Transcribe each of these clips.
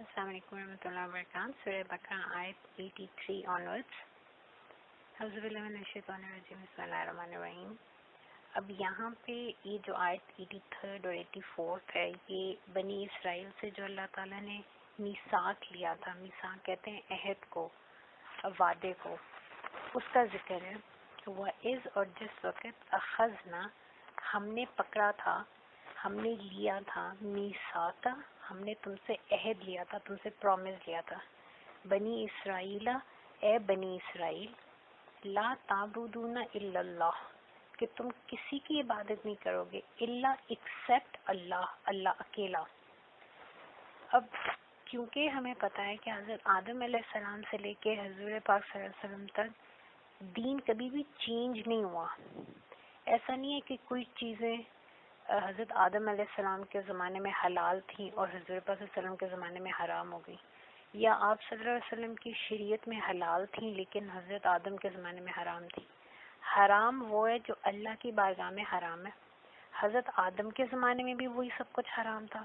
السلام علیکم ورحمۃ اللہ وبرکاتہ. سورہ بقرہ آیت 83 آنورڈس. اعوذ باللہ من الشیطان الرجیم. بسم اللہ الرحمن الرحیم. اب یہاں پہ یہ جو آیت 83 اور 84 ہے، یہ بنی اسرائیل سے جو اللہ تعالیٰ نے میثاق لیا تھا، میثاق کہتے ہیں عہد کو، وعدے کو، اس کا ذکر ہے. وَإِذْ اور جس وقت اخذنا ہم نے پکڑا تھا، ہم نے لیا تھا، میثاق ہم نے تم سے عہد لیا تھا، تم سے پرومس لیا تھا، بنی اسرائیل اے بنی اسرائیل، لا تعبدون الا اللہ کہ تم کسی کی عبادت نہیں کرو گے، الا ایکسپٹ اللہ، اللہ اکیلا. اب کیونکہ ہمیں پتہ ہے کہ حضرت آدم علیہ السلام سے لے کے حضور پاک صلی اللہ علیہ وسلم تک دین کبھی بھی چینج نہیں ہوا. ایسا نہیں ہے کہ کوئی چیزیں حضرت آدم علیہ السلام کے زمانے میں حلال تھیں اور حضور پاک صلی اللہ علیہ وسلم کے زمانے میں حرام ہو گئی، یا آپ صلی اللہ علیہ وسلم کی شریعت میں حلال تھیں لیکن حضرت آدم کے زمانے میں حرام تھی. حرام وہ ہے جو اللہ کی بارگاہ میں حرام ہے. حضرت آدم کے زمانے میں بھی وہی سب کچھ حرام تھا،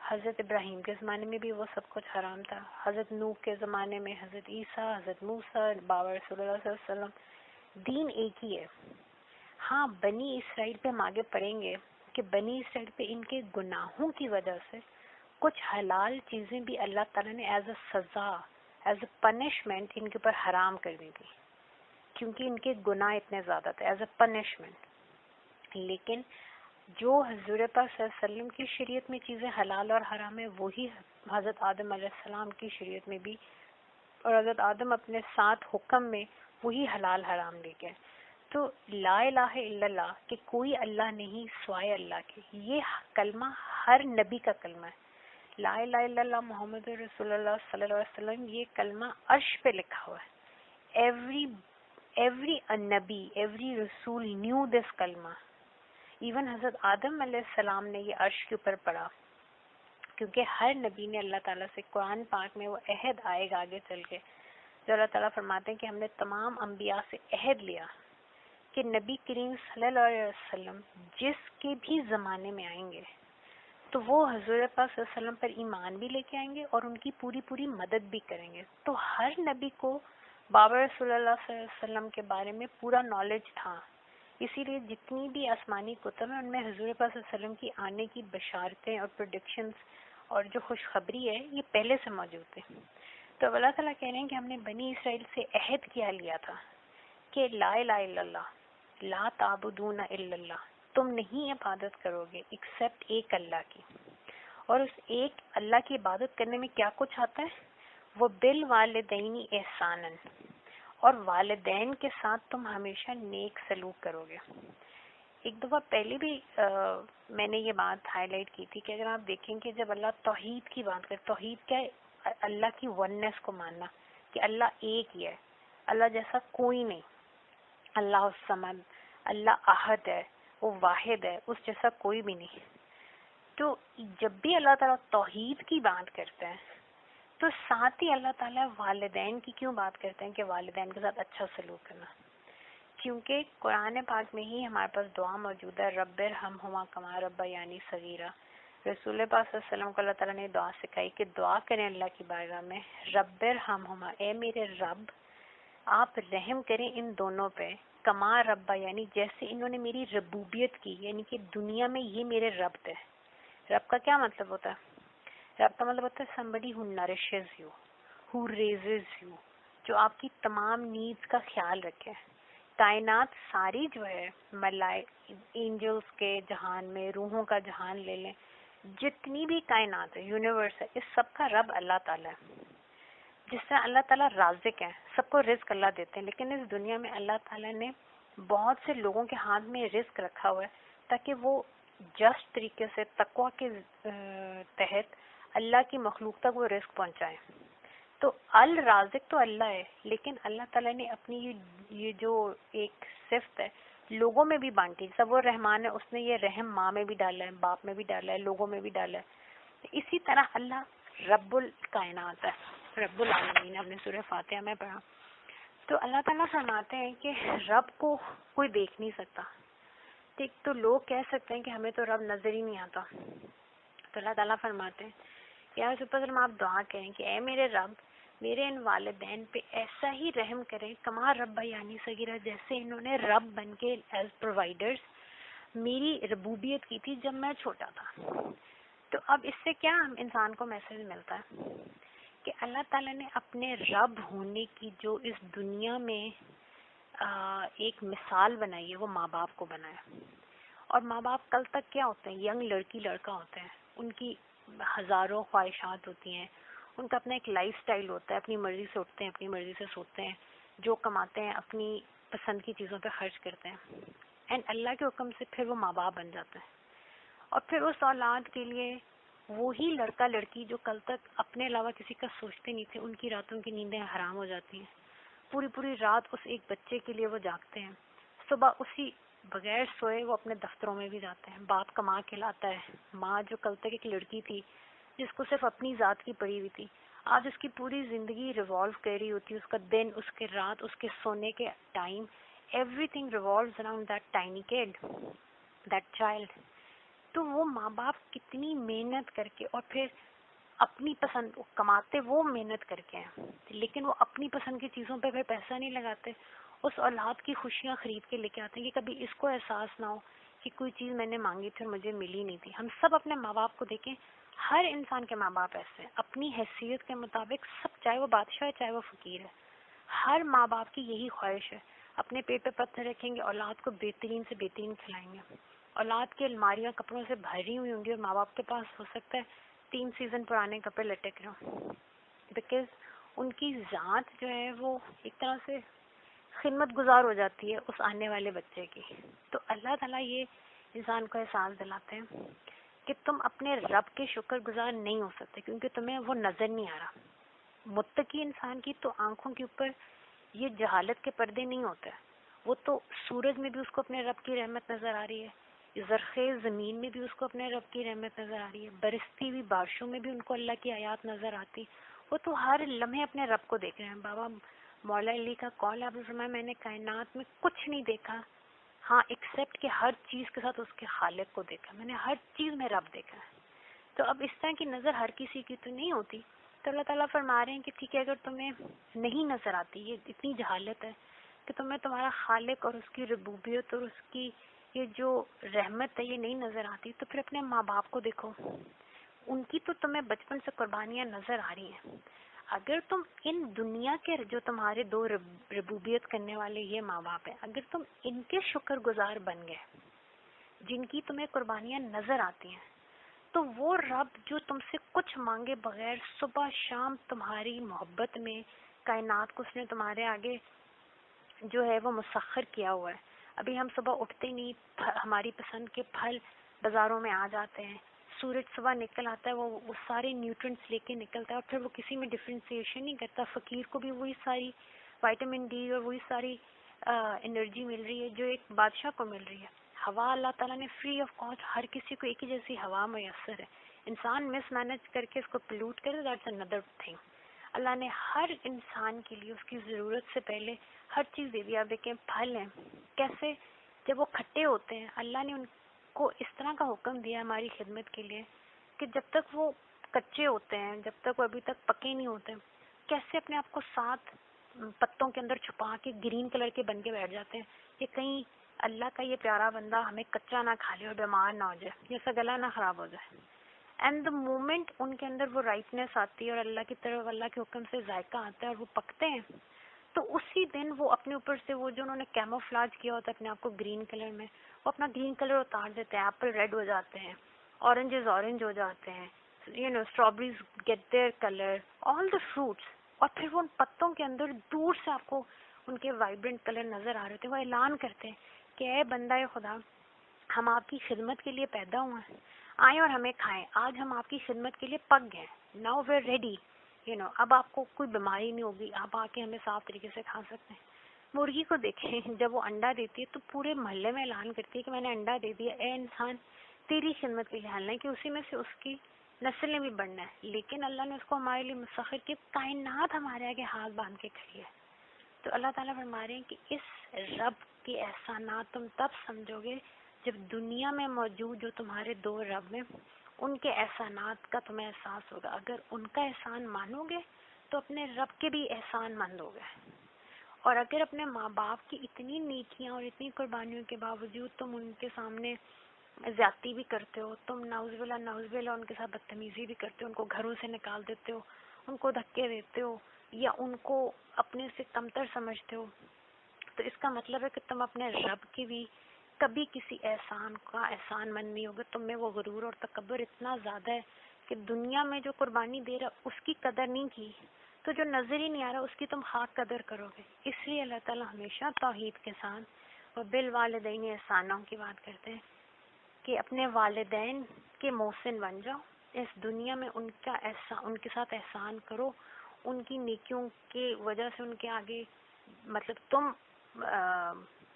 حضرت ابراہیم کے زمانے میں بھی وہ سب کچھ حرام تھا، حضرت نوح کے زمانے میں حضرت عیسیٰ، حضرت موسیٰ، بابا رسول اللہ صلی اللہ علیہ وسلم، دین ایک ہی ہے. ہاں بنی اسرائیل پہ ہم آگے پڑھیں گے کہ بنی اسرائیل پہ ان کے گناہوں کی وجہ سے کچھ حلال چیزیں بھی اللہ تعالیٰ نے ایز اے سزا، ایز اے پنشمنٹ ان کے اوپر حرام کر دی تھی، کیونکہ ان کے گناہ اتنے زیادہ تھے ایز اے پنشمنٹ. لیکن جو حضور پاک صلی اللہ علیہ وسلم کی شریعت میں چیزیں حلال اور حرام ہیں، وہی حضرت آدم علیہ السلام کی شریعت میں بھی، اور حضرت آدم اپنے 7 حکم میں وہی حلال حرام لے کے. تو لا الہ الا اللہ کہ کوئی اللہ نہیں سوائے اللہ کے، یہ کلمہ ہر نبی کا کلمہ ہے. لا الہ الا اللہ محمد رسول اللہ صلی اللہ علیہ وسلم، یہ کلمہ عرش پہ لکھا ہوا ہے. ایوری نبی، ایوری رسول نیو دس کلمہ. ایون حضرت آدم علیہ السلام نے یہ عرش کے اوپر پڑھا، کیونکہ ہر نبی نے اللہ تعالیٰ سے، قرآن پاک میں وہ عہد آئے گا آگے چل کے، جو اللہ تعالیٰ فرماتے ہیں کہ ہم نے تمام انبیاء سے عہد لیا کہ نبی کریم صلی اللہ علیہ وسلم جس کے بھی زمانے میں آئیں گے تو وہ حضور پاک صلی اللہ علیہ وسلم پر ایمان بھی لے کے آئیں گے اور ان کی پوری مدد بھی کریں گے. تو ہر نبی کو بابا رسول اللہ صلی اللہ علیہ وسلم کے بارے میں پورا نالج تھا، اسی لیے جتنی بھی آسمانی کتب ہیں ان میں حضور پاک صلی اللہ علیہ وسلم کی آنے کی بشارتیں اور پریڈکشنز اور جو خوشخبری ہے یہ پہلے سے موجود تھے. تو اللہ تعالیٰ کہہ رہے ہیں کہ ہم نے بنی اسرائیل سے عہد کیا لیا تھا کہ لا الہ الا اللہ، لا تعبدون الا اللہ، تم نہیں عبادت کرو گے ایکسپٹ ایک اللہ کی. اور اس ایک اللہ کی عبادت کرنے میں کیا کچھ آتا ہے؟ وہ بالوالدین احسانا، اور والدین کے ساتھ تم ہمیشہ نیک سلوک کرو گے. ایک دفعہ پہلے بھی میں نے یہ بات ہائی لائٹ کی تھی کہ اگر آپ دیکھیں کہ جب اللہ توحید کی بات کرے، توحید کیا ہے؟ اللہ کی وننس کو ماننا کہ اللہ ایک ہی ہے، اللہ جیسا کوئی نہیں، اللہ الصمد، اللہ احد ہے، وہ واحد ہے، اس جیسا کوئی بھی نہیں. تو جب بھی اللہ تعالیٰ توحید کی بات کرتا ہے تو ساتھ ہی اللہ تعالیٰ والدین کی کیوں بات کرتے ہیں کہ والدین کے ساتھ اچھا سلوک کرنا؟ کیونکہ قرآن پاک میں ہی ہمارے پاس دعا موجود ہے، رب ارحمہما کما ربیانی صغیرا. رسول پاک صلی اللہ علیہ وسلم کو اللہ تعالیٰ نے دعا سکھائی کہ دعا کریں اللہ کی بارگاہ میں، رب ارحمہما، اے میرے رب آپ رحم کریں ان دونوں پہ، کما ربا یعنی جیسے انہوں نے میری ربوبیت کی، یعنی کہ دنیا میں یہ میرے رب تھے. رب کا کیا مطلب ہوتا ہے؟ رب کا مطلب ہوتا ہے somebody who nourishes you, who raises you، جو آپ کی تمام نیڈز کا خیال رکھے. کائنات ساری جو ہے، اینجلز کے جہان میں، روحوں کا جہان لے لیں، جتنی بھی کائنات ہے، یونیورس ہے، اس سب کا رب اللہ تعالیٰ ہے. جس طرح اللہ تعالیٰ رازق ہیں، سب کو رزق اللہ دیتے ہیں، لیکن اس دنیا میں اللہ تعالیٰ نے بہت سے لوگوں کے ہاتھ میں رزق رکھا ہوا ہے تاکہ وہ جسٹ طریقے سے تقوی کے تحت اللہ کی مخلوق تک وہ رزق پہنچائیں. تو الرازق تو اللہ ہے، لیکن اللہ تعالیٰ نے اپنی یہ جو ایک صفت ہے لوگوں میں بھی بانٹی. سب وہ رحمان ہے، اس نے یہ رحم ماں میں بھی ڈالا ہے، باپ میں بھی ڈالا ہے، لوگوں میں بھی ڈالا ہے. اسی طرح اللہ رب الکائنات ہے، رب العالمین. ہم نے سورہ فاتحہ میں پڑھا. تو اللہ تعالیٰ فرماتے ہیں کہ رب کو کوئی دیکھ نہیں سکتا. ٹھیک، تو لوگ کہہ سکتے ہیں کہ ہمیں تو رب نظر ہی نہیں آتا. تو اللہ تعالیٰ فرماتے ہیں یا رسول آپ دعا کریں کہ اے میرے رب میرے ان والدین پہ ایسا ہی رحم کریں کما رب یعنی صغیرہ، جیسے انہوں نے رب بن کے ایز پرووائڈرز میری ربوبیت کی تھی جب میں چھوٹا تھا. تو اب اس سے کیا انسان کو میسج ملتا ہے کہ اللہ تعالیٰ نے اپنے رب ہونے کی جو اس دنیا میں ایک مثال بنائی ہے وہ ماں باپ کو بنایا. اور ماں باپ کل تک کیا ہوتے ہیں؟ ینگ لڑکی لڑکا ہوتے ہیں، ان کی ہزاروں خواہشات ہوتی ہیں، ان کا اپنا ایک لائف سٹائل ہوتا ہے، اپنی مرضی سے اٹھتے ہیں، اپنی مرضی سے سوتے ہیں، جو کماتے ہیں اپنی پسند کی چیزوں پہ خرچ کرتے ہیں، اینڈ اللہ کے حکم سے پھر وہ ماں باپ بن جاتے ہیں. اور پھر اس اولاد کے لیے وہی لڑکا لڑکی جو کل تک اپنے علاوہ کسی کا سوچتے نہیں تھے، ان کی راتوں کی نیندیں حرام ہو جاتی ہیں. پوری پوری رات اس ایک بچے کے لیے وہ جاگتے ہیں، صبح اسی بغیر سوئے وہ اپنے دفتروں میں بھی جاتے ہیں. باپ کما کے لاتا ہے، ماں جو کل تک ایک لڑکی تھی جس کو صرف اپنی ذات کی پڑی ہوئی تھی، آج اس کی پوری زندگی ریوالو کر رہی ہوتی ہے، اس کا دن، اس کے رات، اس کے سونے کے time, every thing revolves around that tiny could, that child. تو وہ ماں باپ کتنی محنت کر کے اور پھر اپنی پسند کماتے، وہ محنت کر کے ہیں لیکن وہ اپنی پسند کی چیزوں پہ پھر پیسہ نہیں لگاتے، اس اولاد کی خوشیاں خرید کے لے کے آتے ہیں کہ کبھی اس کو احساس نہ ہو کہ کوئی چیز میں نے مانگی تھی اور مجھے ملی نہیں تھی. ہم سب اپنے ماں باپ کو دیکھیں، ہر انسان کے ماں باپ ایسے ہیں اپنی حیثیت کے مطابق، سب چاہے وہ بادشاہ ہے چاہے وہ فقیر ہے، ہر ماں باپ کی یہی خواہش ہے. اپنے پیٹ پہ پتھر رکھیں گے، اولاد کو بہترین سے بہترین کھلائیں گے، اولاد کی الماریاں کپڑوں سے بھری ہوئی ہوں گی اور ماں باپ کے پاس ہو سکتا ہے 3 سیزن پرانے کپڑے لٹک رہے ہوں، بیکاز ان کی ذات جو ہے وہ ایک طرح سے خدمت گزار ہو جاتی ہے اس آنے والے بچے کی. تو اللہ تعالیٰ یہ انسان کو احساس دلاتے ہیں کہ تم اپنے رب کے شکر گزار نہیں ہو سکتے کیونکہ تمہیں وہ نظر نہیں آ رہا. متقی انسان کی تو آنکھوں کے اوپر یہ جہالت کے پردے نہیں ہوتے، وہ تو سورج میں بھی اس کو اپنے رب کی رحمت نظر آ رہی ہے، زرخیز زمین میں بھی اس کو اپنے رب کی رحمت نظر آ رہی ہے، برستی ہوئی بارشوں میں بھی ان کو اللہ کی آیات نظر آتی. وہ تو ہر لمحے اپنے رب کو دیکھ رہے ہیں. بابا مولا علی کا قول ہے، آپ نے فرمایا میں نے کائنات میں کچھ نہیں دیکھا ہاں ایکسیپٹ کہ ہر چیز کے ساتھ اس کے خالق کو دیکھا، میں نے ہر چیز میں رب دیکھا ہے. تو اب اس طرح کی نظر ہر کسی کی تو نہیں ہوتی. تو اللہ تعالیٰ فرما رہے ہیں کہ ٹھیک ہے اگر تمہیں نہیں نظر آتی، یہ اتنی جہالت ہے کہ تمہیں تمہارا خالق اور اس کی ربوبیت اور اس کی یہ جو رحمت ہے یہ نہیں نظر آتی، تو پھر اپنے ماں باپ کو دیکھو، ان کی تو تمہیں بچپن سے قربانیاں نظر آ رہی ہیں. اگر تم ان دنیا کے جو تمہارے دو ربوبیت کرنے والے یہ ماں باپ ہیں، اگر تم ان کے شکر گزار بن گئے جن کی تمہیں قربانیاں نظر آتی ہیں، تو وہ رب جو تم سے کچھ مانگے بغیر صبح شام تمہاری محبت میں کائنات کو اس نے تمہارے آگے جو ہے وہ مسخر کیا ہوا ہے. ابھی ہم صبح اٹھتے نہیں ہماری پسند کے پھل بازاروں میں آ جاتے ہیں، سورج صبح نکل آتا ہے، وہ سارے نیوٹرنٹس لے کے نکلتا ہے اور پھر وہ کسی میں ڈفرینسیشن نہیں کرتا. فقیر کو بھی وہی ساری وائٹامن ڈی اور وہی ساری انرجی مل رہی ہے جو ایک بادشاہ کو مل رہی ہے. ہوا اللہ تعالیٰ نے فری آف کاسٹ ہر کسی کو ایک ہی جیسی ہوا میسر ہے. انسان مس مینج کر کے اس کو پلیوٹ کرے، دیٹس اندر تھنگ. اللہ نے ہر انسان کے لیے اس کی ضرورت سے پہلے ہر چیز دے دی. آپ دیکھیں پھل ہیں کیسے جب وہ کھٹے ہوتے ہیں، اللہ نے ان کو اس طرح کا حکم دیا ہماری خدمت کے لیے کہ جب تک وہ کچے ہوتے ہیں، جب تک وہ ابھی تک پکے نہیں ہوتے، کیسے اپنے آپ کو 7 پتوں کے اندر چھپا کے گرین کلر کے بن کے بیٹھ جاتے ہیں کہ کہیں اللہ کا یہ پیارا بندہ ہمیں کچا نہ کھا لے اور بیمار نہ ہو جائے، جیسا گلا نہ خراب ہو جائے. اینڈ دا مومنٹ ان کے اندر وہ رائٹنیس آتی ہے اور اللہ کی طرف اللہ کے حکم سے ذائقہ آتا ہے اور وہ پکتے ہیں، تو اسی دن وہ اپنے اوپر سے وہ جو انہوں نے کیموفلاج کیا ہوتا ہے اپنے آپ کو گرین کلر میں، وہ اپنا گرین کلر اتار دیتے ہیں. ایپل ریڈ ہو جاتے ہیں، اورنجز اورنج ہو جاتے ہیں، strawberries get their colour, all the fruits. اور پھر وہ ان پتوں کے اندر دور سے آپ کو ان کے وائبرنٹ کلر نظر آ رہے تھے. وہ اعلان کرتے ہیں کہ اے بندہ خدا، ہم آپ کی خدمت کے لیے پیدا ہوئے ہیں، آئیں اور ہمیں کھائیں. آج ہم آپ کی خدمت کے لیے پک گئے، ناؤ ویئر ریڈی، اب آپ کو کوئی بیماری نہیں ہوگی، آپ آ کے ہمیں صاف طریقے سے کھا سکتے ہیں. مرغی کو دیکھیں جب وہ انڈا دیتی ہے تو پورے محلے میں اعلان کرتی ہے کہ میں نے انڈا دے دیا، اے انسان تیری خدمت کے لیے، حالانکہ اسی میں سے اس کی نسلیں بھی بڑھنا ہے، لیکن اللہ نے اس کو ہمارے لیے مسخر کی. کائنات ہمارے آگے ہاتھ باندھ کے کھڑی ہے. تو اللہ تعالیٰ فرما رہے ہیں کہ اس رب کے احسانات تم تب سمجھو گے جب دنیا میں موجود جو تمہارے 2 رب ہیں ان کے احسانات کا تمہیں احساس ہوگا. اگر ان کا احسان مانو گے تو اپنے رب کے بھی احسان مند ہوگے. اور اگر اپنے ماں باپ کی اتنی نیکیاں اور اتنی قربانیوں کے باوجود تم ان کے سامنے زیادتی بھی کرتے ہو، تم نعوذ باللہ ان کے ساتھ بدتمیزی بھی کرتے ہو، ان کو گھروں سے نکال دیتے ہو، ان کو دھکے دیتے ہو، یا ان کو اپنے سے کمتر سمجھتے ہو، تو اس کا مطلب ہے کہ تم اپنے رب کی بھی کبھی کسی احسان کا احسان مند نہیں ہوگے. تم میں وہ غرور اور تکبر اتنا زیادہ ہے کہ دنیا میں جو قربانی دے رہا اس کی قدر نہیں کی، تو جو نظر ہی نہیں آ رہا اس کی تم خاک قدر کرو گے. اس لیے اللہ تعالیٰ ہمیشہ توحید کے ساتھ اور بالوالدین احسانوں کی بات کرتے ہیں کہ اپنے والدین کے محسن بن جاؤ. اس دنیا میں ان کے ساتھ احسان کرو، ان کی نیکیوں کی وجہ سے ان کے آگے مطلب تم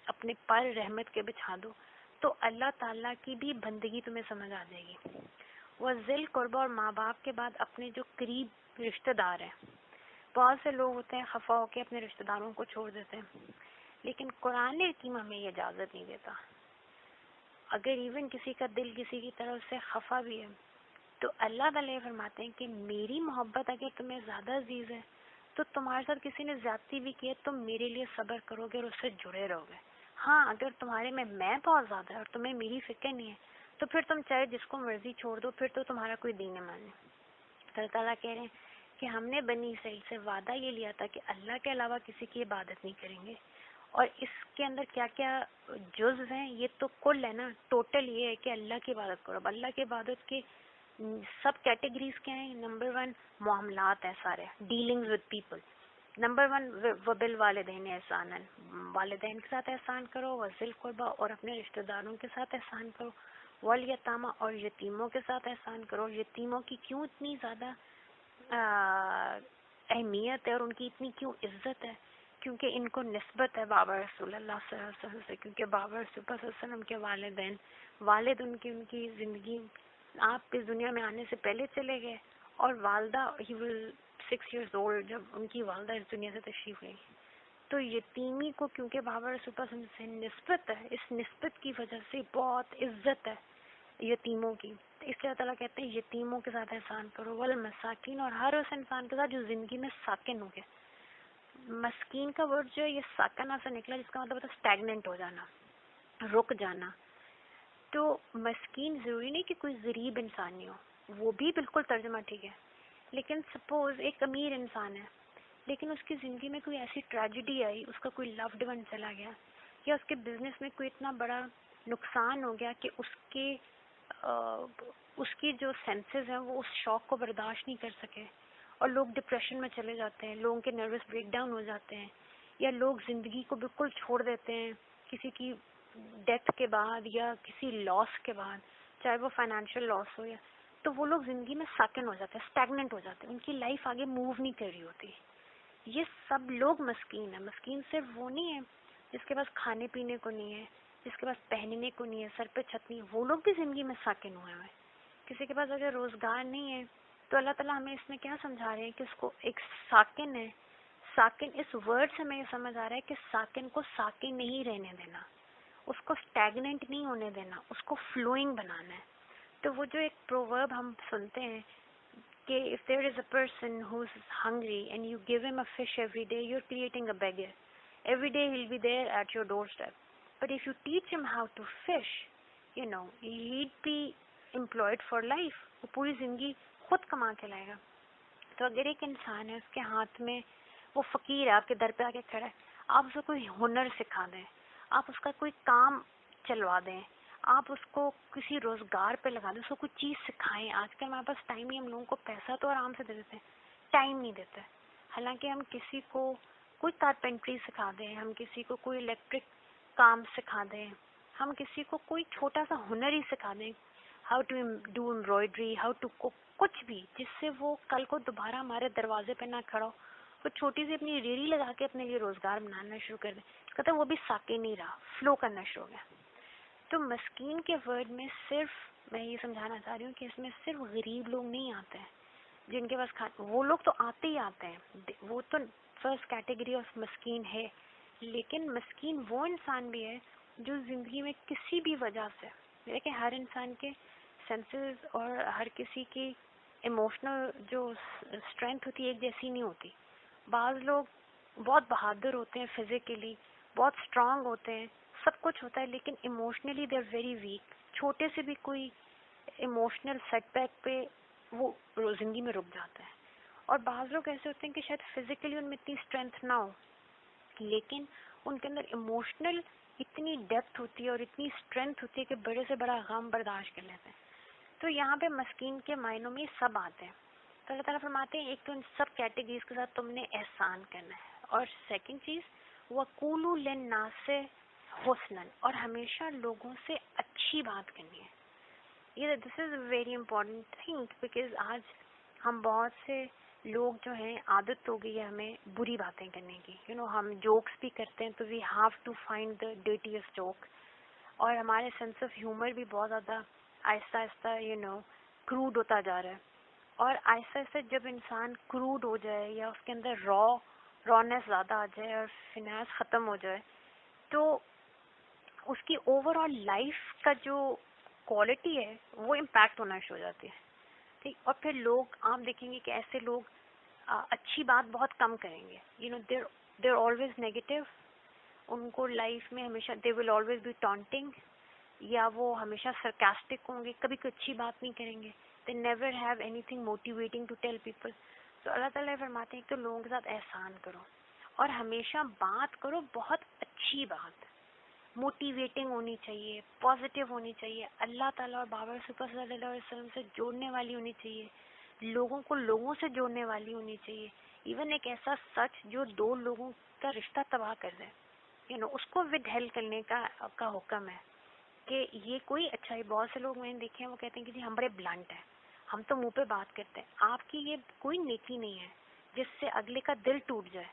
اپنے پر رحمت کے بچھا دو، تو اللہ تعالیٰ کی بھی بندگی تمہیں سمجھ آ جائے گی. وہ ذل قربہ اور ماں باپ کے بعد اپنے جو قریب رشتہ دار ہیں. بہت سے لوگ ہوتے ہیں خفا ہو کے اپنے رشتہ داروں کو چھوڑ دیتے ہیں، لیکن قرآن حکیم ہمیں یہ اجازت نہیں دیتا. اگر ایون کسی کا دل کسی کی طرف سے خفا بھی ہے تو اللہ تعالیٰ فرماتے ہیں کہ میری محبت اگر تمہیں زیادہ عزیز ہے تو تمہارے ساتھ کسی نے زیادتی بھی کی ہے تم میرے لیے صبر کرو گے اور اس سے جڑے رہو گے. ہاں اگر تمہارے میں بہت زیادہ ہے اور تمہیں میری فکر نہیں ہے تو پھر تم چاہے جس کو مرضی چھوڑ دو، پھر تو تمہارا کوئی دین نہ مانے. اللہ تعالیٰ کہہ رہے ہیں کہ ہم نے بنی اسرائیل سے وعدہ یہ لیا تھا کہ اللہ کے علاوہ کسی کی عبادت نہیں کریں گے. اور اس کے اندر کیا کیا جزو ہیں، یہ تو کل ہے نا، ٹوٹل یہ ہے کہ اللہ کی عبادت کرو. اب اللہ کی عبادت کے سب کیٹیگریز کیا ہیں؟ نمبر 1 معاملات ہیں، سارے ڈیلنگز ود پیپل. نمبر 1 وبالوالدین احسانا، والدین کے ساتھ احسان کرو، وذل قربا اور اپنے رشتہ داروں کے ساتھ احسان کرو، والیتامى اور یتیموں کے ساتھ احسان کرو. یتیموں کی کیوں اتنی زیادہ اہمیت ہے اور ان کی اتنی کیوں عزت ہے؟ کیونکہ ان کو نسبت ہے بابا رسول اللہ صلی اللہ علیہ وسلم سے. کیونکہ بابا رسول اللہ صلی اللہ علیہ وسلم کے والد ان کی زندگی آپ اس دنیا میں آنے سے پہلے چلے گئے، اور والدہ ہی was 6 years old جب ان کی والدہ اس دنیا سے تشریف لے گئی. تو یتیمی کو کیونکہ بابا رسول اللہ صلی اللہ علیہ وسلم سے نسبت ہے، اس نسبت کی وجہ سے بہت عزت ہے یتیموں کی. اس لیے اللہ تعالیٰ کہتے ہیں یتیموں کے ساتھ احسان کرو، والمساکین اور ہر اس انسان کے ساتھ جو زندگی میں ساکن ہو گئے. مسکین کا ورڈ جو ہے یہ ساکنہ سے نکلا، جس کا مطلب ہوتا ہے اسٹیگننٹ ہو جانا، رک جانا. تو مسکین ضروری نہیں کہ کوئی غریب انسان ہی ہو، وہ بھی بالکل ترجمہ ٹھیک ہے. لیکن سپوز ایک امیر انسان ہے لیکن اس کی زندگی میں کوئی ایسی ٹریجڈی آئی، اس کا کوئی لوڈ ون چلا گیا، یا اس کے بزنس میں کوئی اتنا بڑا نقصان ہو گیا کہ اس کی جو سینسز ہیں وہ اس شوق کو برداشت نہیں کر سکے، اور لوگ ڈپریشن میں چلے جاتے ہیں، لوگوں کے نروس بریک ڈاؤن ہو جاتے ہیں، یا لوگ زندگی کو بالکل چھوڑ دیتے ہیں کسی کی ڈیتھ کے بعد یا کسی لاس کے بعد، چاہے وہ فائنینشیل لاس ہو، یا تو وہ لوگ زندگی میں ساکن ہو جاتے ہیں، اسٹیگننٹ ہو جاتے ہیں، ان کی لائف آگے موو نہیں کر رہی ہوتی. یہ سب لوگ مسکین ہیں. مسکین صرف وہ نہیں ہے جس کے پاس کھانے پینے کو نہیں ہے، جس کے پاس پہننے کو نہیں ہے، سر پہ چھت نہیں ہے، وہ لوگ بھی زندگی میں ساکن ہوئے ہیں. کسی کے پاس اگر روزگار نہیں ہے تو اللہ تعالیٰ ہمیں اس میں کیا سمجھا رہے ہیں کہ اس کو ایک ساکن ہے. ساکن اس ورڈ سے ہمیں یہ سمجھ آ رہا ہے کہ ساکن کو ساکن نہیں رہنے دینا، اس کو اسٹیگننٹ نہیں ہونے دینا، اس کو فلوئنگ بنانا ہے. تو وہ جو ایک پروورب ہم سنتے ہیں کہ if there is a person who's hungry and you give him a fish every day, you're creating a beggar. Every day he'll be there at your doorstep. But if you teach him how to fish, he'd be employed for life. وہ پوری زندگی خود کما کے لائے گا. تو اگر ایک انسان ہے، اس کے ہاتھ میں وہ فقیر ہے، آپ کے در پہ آ کے کھڑا ہے، آپ اسے کوئی ہنر سکھا دیں، آپ اس کا کوئی کام چلوا دیں، آپ اس کو کسی روزگار پہ لگا دیں، اس کو کوئی چیز سکھائیں. آج کل ہمارے پاس ٹائم نہیں، ہم لوگوں کو پیسہ تو آرام سے دے دیتے ہیں، ٹائم نہیں دیتے. حالانکہ ہم کسی کو کوئی کارپینٹری سکھا دیں، ہم کسی کو کوئی الیکٹرک کام سکھا دیں، ہم کسی کو کوئی چھوٹا سا ہنر ہی سکھا دیں، how to do embroidery, how to cook, کچھ بھی جس سے وہ کل کو دوبارہ ہمارے دروازے پہ نہ کھڑا ہو، وہ چھوٹی سی اپنی ریڑھی لگا کے اپنے لیے روزگار بنانا شروع کر دیں. کہتے ہیں وہ بھی ساکن نہیں رہا، فلو کرنا شروع ہو گیا. تو مسکین کے ورڈ میں صرف میں یہ سمجھانا چاہ رہی ہوں کہ اس میں صرف غریب لوگ نہیں آتے ہیں جن کے پاس وہ لوگ تو آتے ہی آتے ہیں، وہ تو فرسٹ کیٹیگری آف مسکین ہے. لیکن مسکین وہ انسان بھی ہے جو زندگی میں کسی بھی وجہ سے، دیکھیں ہر انسان کے سینسز اور ہر کسی کی ایموشنل جو اسٹرینتھ ہوتی ہے ایک جیسی نہیں ہوتی. بعض لوگ بہت بہادر ہوتے ہیں, فزیکلی بہت اسٹرانگ ہوتے ہیں, سب کچھ ہوتا ہے, لیکن emotionally they are very weak. چھوٹے سے بھی کوئی ایموشنل سیٹ بیک پہ وہ زندگی میں رک جاتا ہے. اور بعض لوگ ایسے ہوتے ہیں کہ شاید فزیکلی ان میں اتنی اسٹرینتھ نہ ہو, لیکن ان کے اندر ایموشنل اتنی ڈیپتھ ہوتی ہے اور اتنی اسٹرینتھ ہوتی ہے کہ بڑے سے بڑا غم برداشت کر لیتے ہیں. تو یہاں پہ مسکین کے معنوں میں سب آتے ہیں. تو اللہ تعالیٰ فرماتے ہیں ایک تو ان سب کیٹیگریز کے ساتھ تم نے احسان کرنا ہے, اور سیکنڈ چیز وَقُولُوا لِلنَّاسِ حُسْنًا, اور ہمیشہ لوگوں سے اچھی بات کرنی ہے. یہ this is very important thing, because آج ہم بہت سے لوگ جو ہیں عادت ہو گئی ہے ہمیں بری باتیں کرنے کی. ہم جوکس بھی کرتے ہیں تو we have to find the dirtiest joke, اور ہمارے سینس آف ہیومر بھی بہت زیادہ آہستہ آہستہ کروڈ ہوتا جا رہا ہے. اور آہستہ آہستہ جب انسان کروڈ ہو جائے یا اس کے اندر رونیس زیادہ آ جائے اور فنانس ختم ہو جائے, تو اس کی اوور آل لائف کا جو کوالٹی ہے وہ امپیکٹ ہونا شروع ہو جاتی ہے. ٹھیک, اور پھر لوگ آپ دیکھیں گے کہ ایسے لوگ اچھی بات بہت کم کریں گے. There always negative. ان کو لائف میں ہمیشہ دے ول آلویز بی ٹانٹنگ, یا وہ ہمیشہ سرکاسٹک ہوں گے, کبھی کوئی اچھی بات نہیں کریں گے. They never have anything motivating to tell people. تو اللہ تعالیٰ فرماتے ہیں کہ لوگوں کے ساتھ احسان کرو اور ہمیشہ بات کرو بہت اچھی بات, موٹیویٹنگ ہونی چاہیے, پازیٹیو ہونی چاہیے, اللہ تعالیٰ اور بابا رسول صلی اللہ علیہ وسلم سے جوڑنے والی ہونی چاہیے, لوگوں کو لوگوں سے جوڑنے والی ہونی چاہیے. ایون ایک ایسا سچ جو دو لوگوں کا رشتہ تباہ کر دے, اس کو ود ہیلپ کرنے کا حکم ہے. کہ یہ کوئی اچھا ہے. بہت سے لوگ میں نے دیکھے ہیں وہ کہتے ہیں کہ جی ہم بڑے بلنٹ ہیں, ہم تو منہ پہ بات کرتے ہیں. آپ کی یہ کوئی نیکی نہیں ہے جس سے اگلے کا دل ٹوٹ جائے.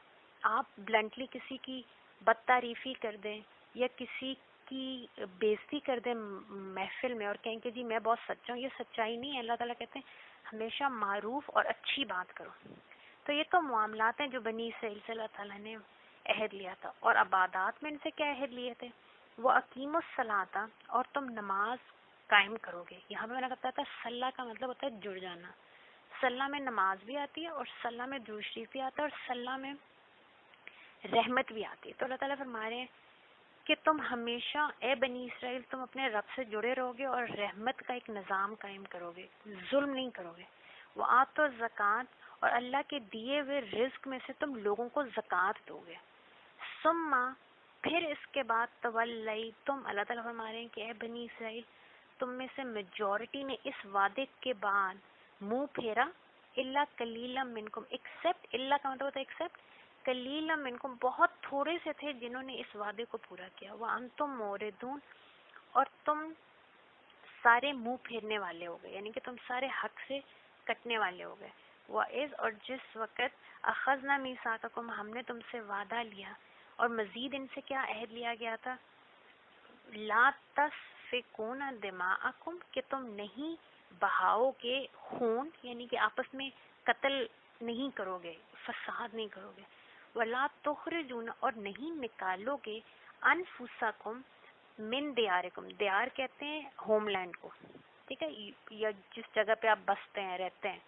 آپ بلنٹلی کسی کی بد تعریفی کر دیں یا کسی کی بےزتی کر دیں محفل میں اور کہیں کہ جی میں بہت سچا ہوں, یہ سچائی نہیں ہے. اللہ تعالیٰ کہتے ہیں ہمیشہ معروف اور اچھی بات کرو. تو یہ تو معاملات ہیں جو بنی اسرائیل سے اللہ تعالیٰ نے عہد لیا تھا. اور عبادات میں ان سے کیا عہد لیے تھے؟ وہ اقیم الصلاۃ, اور تم نماز قائم کرو گے. یہاں پہ میں نے بتایا تھا صلاح کا مطلب ہوتا ہے جڑ جانا. صلاح میں نماز بھی آتی ہے اور صلاح میں درود شریف بھی آتا ہے اور صلاح میں رحمت بھی آتی ہے. تو اللہ تعالیٰ فرما رہے ہیں کہ تم ہمیشہ اے بنی اسرائیل تم اپنے رب سے جڑے رہو گے اور رحمت کا ایک نظام قائم کرو گے, ظلم نہیں کرو گے. وہ آتو زکوٰۃ, اور اللہ کے دیے ہوئے رزق میں سے تم لوگوں کو زکوٰۃ دو گے. ثم, پھر اس کے بعد تولی تم, اللہ تعالیٰ فرما رہے ہیں کہ اے بنی اسرائیل تم میں سے میجورٹی نے اس وعدے کے بعد منہ پھیرا. الا قلیلا منکم, ایکسپٹ, اللہ کا مطلب ہوتا ہے ایکسپٹ, قلیلا منکم, بہت تھوڑے سے تھے جنہوں نے اس وعدے کو پورا کیا. وانتم موردون, اور تم سارے منہ پھیرنے والے ہو گئے, یعنی کہ تم سارے حق سے کٹنے والے ہو گئے. وَإِذْ, اور جس وقت اخذنا میثاقکم, ہم نے تم سے وعدہ لیا اور مزید ان سے کیا عہد لیا گیا تھا, لا تسفکون دماءکم, کہ تم نہیں بہاؤ گے خون, یعنی کہ آپس میں قتل نہیں کرو گے, فساد نہیں کرو گے. ولا تخرجون, اور نہیں نکالو گے انفسکم من دیارکم, دیار کہتے ہیں ہوم لینڈ کو, ٹھیک ہے, یا جس جگہ پہ آپ بستے ہیں رہتے ہیں.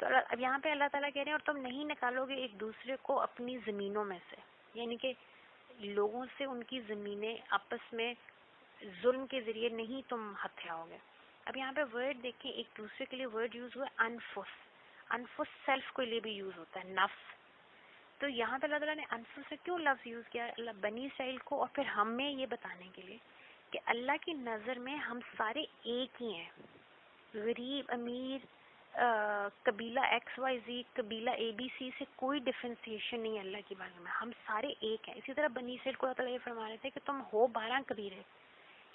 تو اب یہاں پہ اللہ تعالیٰ کہہ رہے ہیں اور تم نہیں نکالو گے ایک دوسرے کو اپنی زمینوں میں سے, یعنی کہ لوگوں سے ان کی زمینیں آپس میں ظلم کے ذریعے نہیں تم ہتھیاؤ گے. اب یہاں پہ ورڈ دیکھیں, ایک دوسرے کے لیے ورڈ یوز ہوا ہے انفس. انفس سیلف کے لیے بھی یوز ہوتا ہے, نفس. تو یہاں پہ اللہ تعالیٰ نے انفس سے کیوں لفظ یوز کیا, اللہ بنی اسرائیل کو اور پھر ہمیں یہ بتانے کے لیے کہ اللہ کی نظر میں ہم سارے ایک ہی ہیں. غریب امیر, قبیلہ ایکس وائی زی, قبیلہ اے بی سی سے کوئی ڈفرینسیشن نہیں ہے اللہ کی بارے میں, ہم سارے ایک ہیں. اسی طرح بنی اسرائیل کو اللہ تعالیٰ یہ فرما رہے تھے کہ تم ہو 12 قبیلے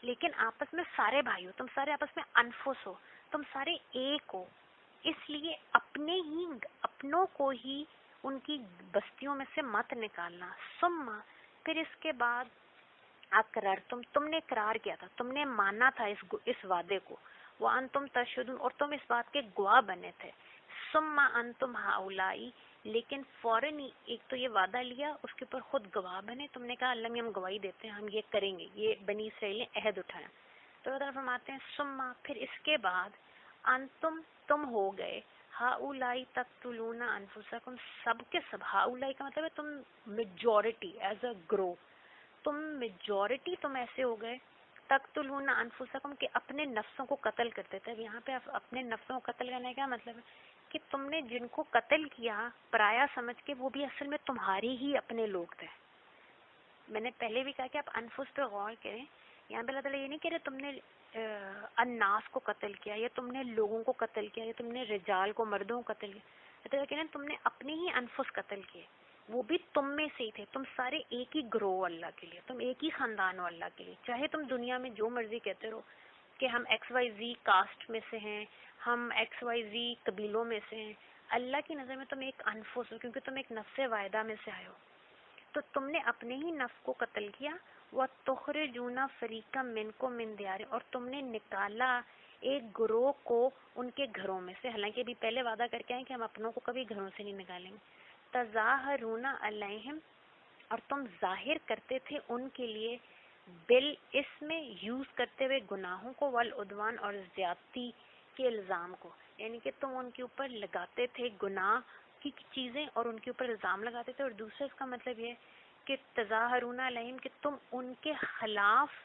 لیکن آپس میں سارے بھائی ہو, تم سارے آپس میں انفس ہو, تم سارے ایک ہو. اس لیے اپنوں کو ہی ان کی بستیوں میں سے مت نکالنا. ثم, پھر اس کے بعد اقرار, تم نے اقرار کیا تھا, تم نے مانا تھا اس وعدے کو. وانتم تشہدون, اور تم اس بات کے گواہ بنے تھے. ثم انتم ہؤلائی, لیکن فوراً ایک تو یہ وعدہ لیا, اس کے اوپر خود گواہ بنے. تم نے کہا اللہ میں ہم گواہی دیتے ہیں, ہم یہ کریں گے, یہ بنی اسرائیل نے عہد اٹھایا. تو اللہ فرماتے ہیں سما پھر اس کے بعد انتم تم ہو گئے ہاؤلائی تقتلون انفسکم سب کے سب ہاؤلائی کا مطلب ہے تم میجورٹی ایز اے گرو تم میجورٹی تم ایسے ہو گئے تقتلون انفسکم کہ اپنے نفسوں کو قتل کرتے تھے. یہاں پہ اپنے نفسوں کو قتل کرنے کا مطلب ہے کہ تم نے جن کو قتل کیا پرایا سمجھ کے وہ بھی اصل میں تمہارے ہی اپنے لوگ تھے. میں نے پہلے بھی کہا کہ آپ انفس پہ غور کریں. یہاں پہ اللہ تعالیٰ یہ نہیں کہہ رہے تم نے الناس کو قتل کیا یا تم نے لوگوں کو قتل کیا یا تم نے رجال کو مردوں کو قتل کیا. اللہ تعالیٰ کہہ رہے ہیں تم نے اپنے ہی انفس قتل کیے, وہ بھی تم میں سے ہی تھے. تم سارے ایک ہی گروہ اللہ کے لیے, تم ایک ہی خاندان ہو اللہ کے لیے. چاہے تم دنیا میں جو مرضی کہتے رہو کہ ہم ایکس وائی زی کاسٹ میں سے ہیں, ہم ایکس وائی زی قبیلوں میں سے ہیں, اللہ کی نظر میں تم ایک انفس ہو کیونکہ تم ایک نفس واحدہ میں سے آئے ہو. تو تم نے اپنے ہی نفس کو قتل کیا. وَتُخْرِجُونَ فَرِيقًا مِّنكُم مِّن دِيَارِهِمْ اور تم نے نکالا ایک گروہ کو ان کے گھروں میں سے. حالانکہ ابھی پہلے وعدہ کر کے آئے کہ ہم اپنوں کو کبھی گھروں سے نہیں نکالیں گے. تَظَاهَرُونَ عَلَيْهِمْ اور تم ظاہر کرتے تھے ان کے لیے بل اس میں یوز کرتے ہوئے گناہوں کو والعدوان اور زیادتی کے الزام کو, یعنی کہ تم ان کے اوپر لگاتے تھے گناہ کی چیزیں اور ان کے اوپر الزام لگاتے تھے. اور دوسرا اس کا مطلب یہ کہ تظاہرون علیہم کہ تم ان کے خلاف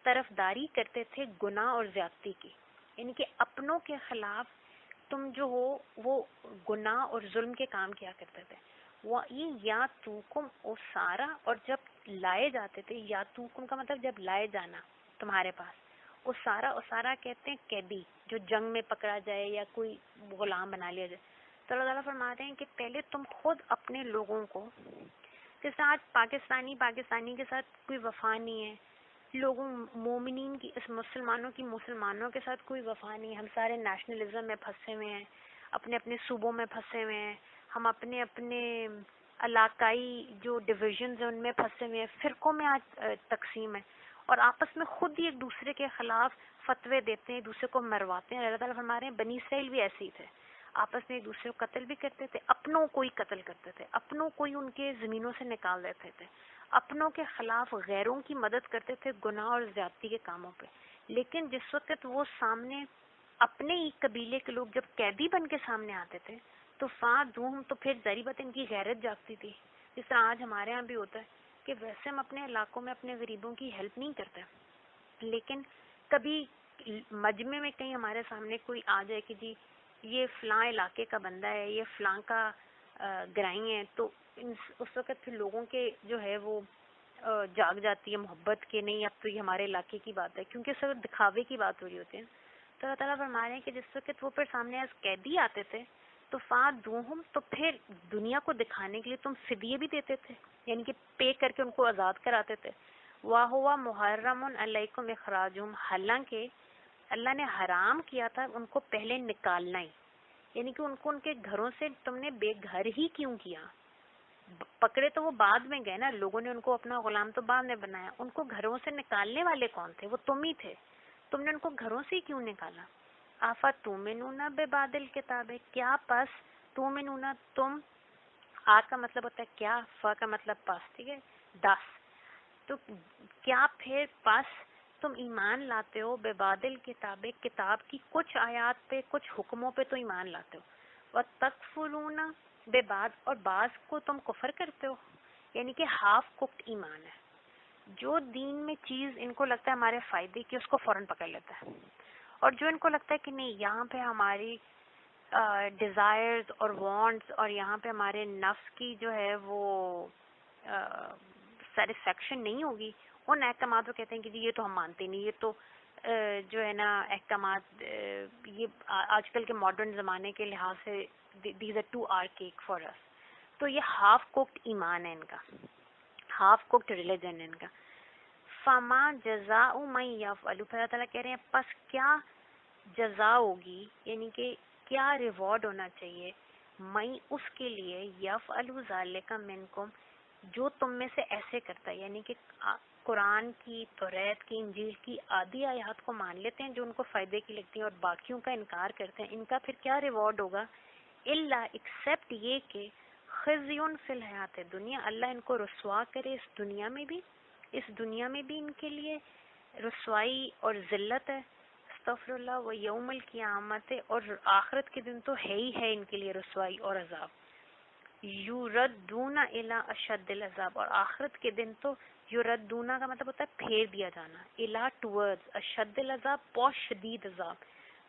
طرفداری کرتے تھے گناہ اور زیادتی کی, یعنی کہ اپنوں کے خلاف تم جو ہو وہ گناہ اور ظلم کے کام کیا کرتے تھے. وَإِن يَأْتُوكُمْ أُسَارَىٰ اور جب لائے جاتے تھے, یاتوکم کا مطلب جب لائے جانا تمہارے پاس. اسارا کہتے ہیں قیدی جو جنگ میں پکڑا جائے یا کوئی غلام بنا لیا جائے. تو اللہ تعالیٰ فرماتے ہیں کہ پہلے تم خود اپنے لوگوں کو, جس طرح آج پاکستانی کے ساتھ کوئی وفا نہیں ہے, لوگوں مومنین کی اس مسلمانوں کے ساتھ کوئی وفا نہیں ہے. ہم سارے نیشنلزم میں پھنسے ہوئے ہیں, اپنے اپنے صوبوں میں پھنسے ہوئے ہیں, ہم اپنے اپنے علاقائی جو ڈویژنز ہیں ان میں پھنسے ہوئے ہیں, فرقوں میں آج تقسیم ہے اور آپس میں خود ہی ایک دوسرے کے خلاف فتوے دیتے ہیں, ایک دوسرے کو مرواتے ہیں. اللہ تعالیٰ فرما رہے ہیں بنی اسرائیل بھی ایسے ہی تھے, آپس میں ایک دوسرے کو قتل بھی کرتے تھے, اپنوں کو ہی قتل کرتے تھے, اپنوں کو ہی ان کے زمینوں سے نکال دیتے تھے, اپنوں کے خلاف غیروں کی مدد کرتے تھے گناہ اور زیادتی کے کاموں پہ. لیکن جس وقت وہ سامنے اپنے ہی قبیلے کے لوگ جب قیدی بن کے سامنے آتے تھے تو فادوہم تو پھر ظاہر بات ان کی غیرت جاگتی تھی. جس طرح آج ہمارے ہاں بھی ہوتا ہے کہ ویسے ہم اپنے علاقوں میں اپنے غریبوں کی ہیلپ نہیں کرتے, لیکن کبھی مجمع میں کہیں ہمارے سامنے کوئی آ جائے کہ جی یہ فلاں علاقے کا بندہ ہے, یہ فلاں کا گرائی ہے, تو اس وقت پھر لوگوں کے جو ہے وہ جاگ جاتی ہے محبت کے, نہیں اب تو یہ ہمارے علاقے کی بات ہے, کیونکہ اس وقت دکھاوے کی بات ہو رہی ہوتی ہے. تو اللہ تعالیٰ فرما رہے ہیں کہ جس وقت وہ پھر سامنے ایز قیدی آتے تھے تو فادوہم تو پھر دنیا کو دکھانے کے لیے تم فدیے بھی دیتے تھے, یعنی کہ پے کر کے ان کو آزاد کراتے تھے. وَهُوَ مُحَرَّمٌ عَلَيْكُمْ إِخْرَاجُهُمْ حالانکہ اللہ نے حرام کیا تھا ان کو پہلے نکالنا ہی, یعنی کہ ان کو ان کے گھروں سے تم نے بے گھر ہی کیوں کیا. پکڑے تو وہ بعد میں گئے نا, لوگوں نے ان کو اپنا غلام تو بعد میں بنایا, ان کو گھروں سے نکالنے والے کون تھے؟ وہ تم ہی تھے. تم نے ان کو گھروں سے ہی کیوں نکالا؟ آفَتُؤْمِنُونَ بِبَعْضِ الْکِتَابِ کیا پس تؤمنون تم, آ کا مطلب ہوتا ہے کیا, فا کا مطلب پس, ٹھیک ہے 10, تو کیا پھر پس تم ایمان لاتے ہو بِبَعْضِ الْکِتَابِ کتاب کی کچھ آیات پہ کچھ حکموں پہ تو ایمان لاتے ہو, وَتَکْفُرُونَ بِبَعْض اور بعض کو تم کفر کرتے ہو, یعنی کہ ہاف کوکڈ ایمان ہے. جو دین میں چیز ان کو لگتا ہے ہمارے فائدے کی اس کو فوراً پکڑ لیتا ہے, اور جو ان کو لگتا ہے کہ نہیں یہاں پہ ہماری ڈیزائرز اور وانٹس اور یہاں پہ ہمارے نفس کی جو ہے وہ سیٹسفیکشن نہیں ہوگی, ان احکامات کو کہتے ہیں کہ جی یہ تو ہم مانتے نہیں, یہ تو جو ہے نا احکامات یہ آج کل کے ماڈرن زمانے کے لحاظ سے دیز آر ٹو آرکیک فار اس. تو یہ ہاف کوکڈ ایمان ہے ان کا, ہاف کوکڈ ریلیجن ہے ان کا. فما جزاء من یفعل, اللہ تعالیٰ کہہ رہے ہیں پس کیا جزا ہوگی, یعنی کہ کیا ریوارڈ ہونا چاہیے میں اس کے لیے یفعل ذالک منکم جو تم میں سے ایسے کرتا ہے, یعنی کہ قرآن کی, توریت کی, انجیل کی آدھی آیات کو مان لیتے ہیں جو ان کو فائدے کی لگتی ہیں اور باقیوں کا انکار کرتے ہیں, ان کا پھر کیا ریوارڈ ہوگا؟ الا ایکسیپٹ یہ کہ خزیون فی الحیات دنیا, اللہ ان کو رسوا کرے اس دنیا میں بھی, اس دنیا میں بھی ان کے لیے رسوائی اور ذلت ہے، استغفر اللہ، وہ یوم القیامت ہے، اور آخرت کے دن تو ہے ہی ہے ان کے لیے رسوائی اور عذاب. یردون الی اشد العذاب، اور آخرت کے دن تو یردون کا مطلب ہوتا ہے پھیر دیا جانا، الی ٹورڈز اشد العذاب، بہت شدید عذاب.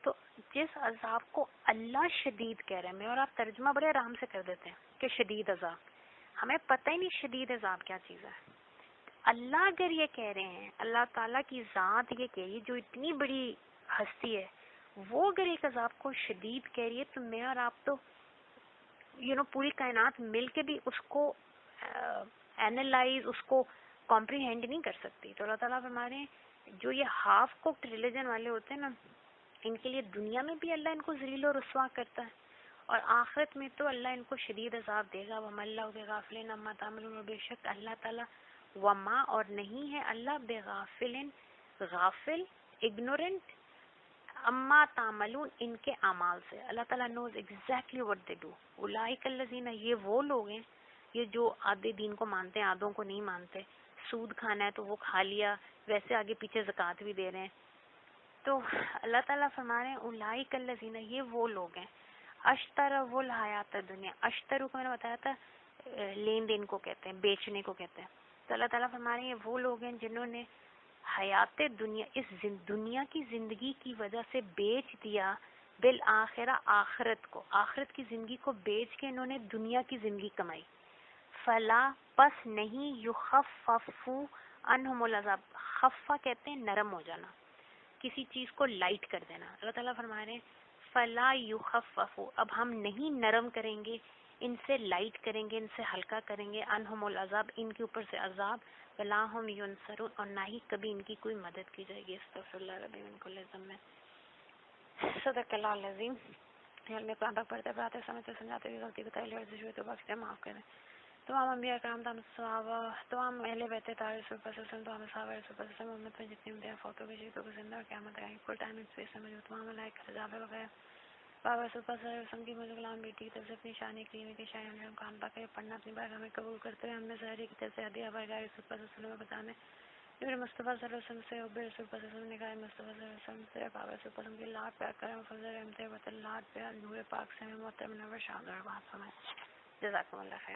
تو جس عذاب کو اللہ شدید کہہ رہے ہیں، میں اور آپ ترجمہ بڑے آرام سے کر دیتے ہیں کہ شدید عذاب، ہمیں پتہ ہی نہیں شدید عذاب کیا چیز ہے. اللہ اگر یہ کہہ رہے ہیں، اللہ تعالیٰ کی ذات یہ کہہ رہی ہے جو اتنی بڑی ہستی ہے، وہ اگر ایک عذاب کو شدید کہہ رہی ہے، تو میں اور آپ تو پوری کائنات مل کے بھی اس کو اینالائز، اس کو کمپریہینڈ نہیں کر سکتی. تو اللہ تعالیٰ فرما رہے ہیں جو یہ ہاف کوکڈ ریلیجن والے ہوتے ہیں نا، ان کے لیے دنیا میں بھی اللہ ان کو ذلیل و رسوا کرتا ہے، اور آخرت میں تو اللہ ان کو شدید عذاب دے گا. وَمَا اللَّهُ بِغَافِلٍ عَمَّا تَعْمَلُونَ، بے شک اللہ تعالیٰ وما اور نہیں ہے اللہ بغافل، غافل، اگنورنٹ، اما تعملون ان کے اعمال سے. اللہ تعالیٰ knows exactly what they do. اولئک الذین، یہ وہ لوگ ہیں یہ جو آدھے دین کو مانتے ہیں آدھوں کو نہیں مانتے. سود کھانا ہے تو وہ کھا لیا، ویسے آگے پیچھے زکوٰۃ بھی دے رہے ہیں. تو اللہ تعالیٰ فرما رہے ہیں اولئک الذین، یہ وہ لوگ ہیں اشتروا الحیات دنیا. اشترو کو میں نے بتایا تھا لین دین کو کہتے ہیں، بیچنے کو کہتے ہیں. تو اللہ تعالیٰ فرما رہے ہیں یہ وہ لوگ ہیں جنہوں نے حیات دنیا، اس دنیا کی زندگی کی وجہ سے بیچ دیا بالآخرہ، آخرت کو، آخرت کی زندگی کو بیچ کے انہوں نے دنیا کی زندگی کمائی. فلا، پس نہیں، یخفف عنہم العذاب. خفا کہتے ہیں نرم ہو جانا، کسی چیز کو لائٹ کر دینا. اللہ تعالیٰ فرما رہے ہیں فلا یخفف، اب ہم نہیں نرم کریں گے ان سے، لائٹ کریں گے ان سے، ہلکا کریں گے، عنہم العذاب، ان کے اوپر سے عذاب، ولا ہم ینصرون، اور نہ ہی کبھی ان کی کوئی مدد کی جائے گی. استغفر اللہ ربی من کل ذنب. صدق اللہ العظیم. میں قرآن پاک پڑھتے پڑھاتے سمجھتے سمجھاتے ہوئے غلطی بتائی لرزش ہوئی تو بخش دے، معاف کریں. تمام انبیاء کرام، تمام اہل بیت طاہر رسول اللہ صلی اللہ علیہ وسلم، تمام صحابہ رسول اللہ صلی اللہ علیہ وسلم، امت میں جتنے بھی فوتوں کے شہیدوں کو زندہ اور قیامت آئیں کل ٹائم ان اسپیس میں جو تمام ملائکہ رضاب وغیرہ بابا رسول اللہ صلی اللہ علیہ وسلم کی مجھے غلام بیٹی کی طرف سے اپنی شان کریمہ کی شاعر ہم قرآن پاک کے پڑھنا اپنی بارگاہ میں قبول کرتے ہوئے ہم نے ظاہری کی طرف سے ہدیہ بارگاہ رسول اللہ صلی اللہ علیہ وسلم بتانے نور مصطفیٰ صلی اللہ علیہ وسلم سے، حب رسول اللہ صلی اللہ علیہ وسلم، نگاہ مصطفیٰ صلی اللہ علیہ وسلم سے، بابا رسول اللہ کی لاڈ پیار کرم فضل رحمت وطن لاڈ پیار نور پاک سے محترم منور شان اور بات فرمائے. جزاکم اللہ خیر.